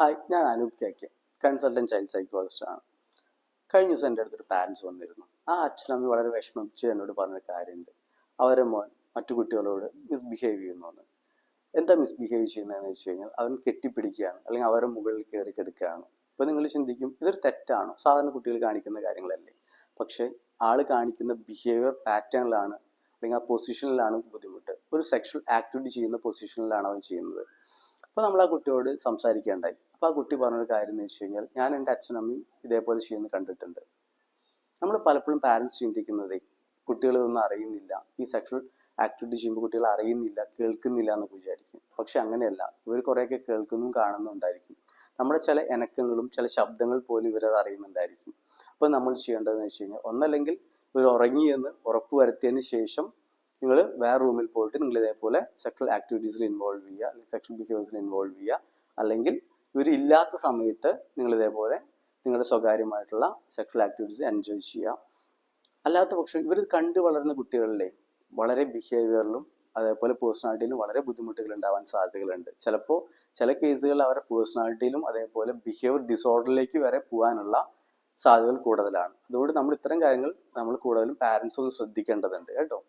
Hi, ഞാൻ Anoop K consultant child psychologist ആണ്. കഴിഞ്ഞ ദിവസം എൻ്റെ അടുത്തൊരു പാരൻസ് വന്നിരുന്നു. ആ അച്ഛനമ്മ വളരെ വിഷമിച്ച് എന്നോട് പറഞ്ഞൊരു കാര്യമുണ്ട്. അവരെ മോൻ മറ്റു കുട്ടികളോട് മിസ്ബിഹേവ് ചെയ്യുന്നു. എന്താ മിസ്ബിഹേവ് ചെയ്യുന്നതെന്ന് വെച്ച് കഴിഞ്ഞാൽ അവൻ കെട്ടിപ്പിടിക്കുകയാണ്, അല്ലെങ്കിൽ അവരുടെ മുകളിൽ കയറി കിടക്കുകയാണ്. ഇപ്പോൾ നിങ്ങൾ ചിന്തിക്കും, ഇതൊരു തെറ്റാണോ? സാധാരണ കുട്ടികൾ കാണിക്കുന്ന കാര്യങ്ങളല്ലേ? പക്ഷേ ആൾ കാണിക്കുന്ന ബിഹേവിയർ പാറ്റേണിലാണ്, അല്ലെങ്കിൽ ആ പൊസിഷനിലാണ് ബുദ്ധിമുട്ട്. ഒരു സെക്ഷൽ ആക്ടിവിറ്റി ചെയ്യുന്ന പൊസിഷനിലാണ് അവൻ ചെയ്യുന്നത്. അപ്പോൾ നമ്മൾ ആ കുട്ടിയോട് സംസാരിക്കുകയുണ്ടായി. അപ്പോൾ ആ കുട്ടി പറഞ്ഞൊരു കാര്യം എന്ന് വെച്ച് കഴിഞ്ഞാൽ, ഞാൻ എൻ്റെ അച്ഛനമ്മയും ഇതേപോലെ ചെയ്യുന്നത് കണ്ടിട്ടുണ്ട്. നമ്മൾ പലപ്പോഴും പാരൻസ് ചിന്തിക്കുന്നതേ, കുട്ടികൾ ഇതൊന്നും അറിയുന്നില്ല, ഈ സെക്ഷൽ ആക്ടിവിറ്റി ചെയ്യുമ്പോൾ കുട്ടികൾ അറിയുന്നില്ല, കേൾക്കുന്നില്ല എന്നൊക്കെ വിചാരിക്കും. പക്ഷെ അങ്ങനെയല്ല, ഇവർ കുറേയൊക്കെ കേൾക്കുന്നതും കാണുന്നുണ്ടായിരിക്കും. നമ്മുടെ ചില ഇനക്കങ്ങളും ചില ശബ്ദങ്ങൾ പോലും ഇവരത് അറിയുന്നുണ്ടായിരിക്കും. അപ്പോൾ നമ്മൾ ചെയ്യേണ്ടതെന്ന് വെച്ച് കഴിഞ്ഞാൽ, ഒന്നല്ലെങ്കിൽ ഇവർ ഉറങ്ങിയെന്ന് ഉറപ്പ് വരുത്തിയതിന് ശേഷം നിങ്ങൾ വേറെ റൂമിൽ പോയിട്ട് നിങ്ങൾ ഇതേപോലെ സെക്ഷൽ ആക്ടിവിറ്റീസിൽ ഇൻവോൾവ് ചെയ്യുക, അല്ലെങ്കിൽ സെക്ഷൽ ബിഹേവിയേഴ്സിൽ ഇൻവോൾവ് ചെയ്യുക. അല്ലെങ്കിൽ ഇവർ ഇല്ലാത്ത സമയത്ത് നിങ്ങൾ ഇതേപോലെ നിങ്ങളുടെ സ്വകാര്യമായിട്ടുള്ള സെക്ഷൽ ആക്ടിവിറ്റീസ് എൻജോയ് ചെയ്യുക. അല്ലാത്ത പക്ഷം ഇവർ കണ്ടു വളരുന്ന കുട്ടികളിലെ വളരെ ബിഹേവിയറിലും അതേപോലെ പേഴ്സണാലിറ്റിയിലും വളരെ ബുദ്ധിമുട്ടുകൾ ഉണ്ടാവാൻ സാധ്യതകളുണ്ട്. ചിലപ്പോൾ ചില കേസുകളിൽ അവരുടെ പേഴ്സണാലിറ്റിയിലും അതേപോലെ ബിഹേവിയർ ഡിസോർഡറിലേക്ക് വരെ പോകാനുള്ള സാധ്യതകൾ കൂടുതലാണ്. അതുകൊണ്ട് നമ്മൾ ഇത്തരം കാര്യങ്ങൾ നമ്മൾ കൂടുതലും പാരൻസ് ഒന്ന് ശ്രദ്ധിക്കേണ്ടതുണ്ട് കേട്ടോ.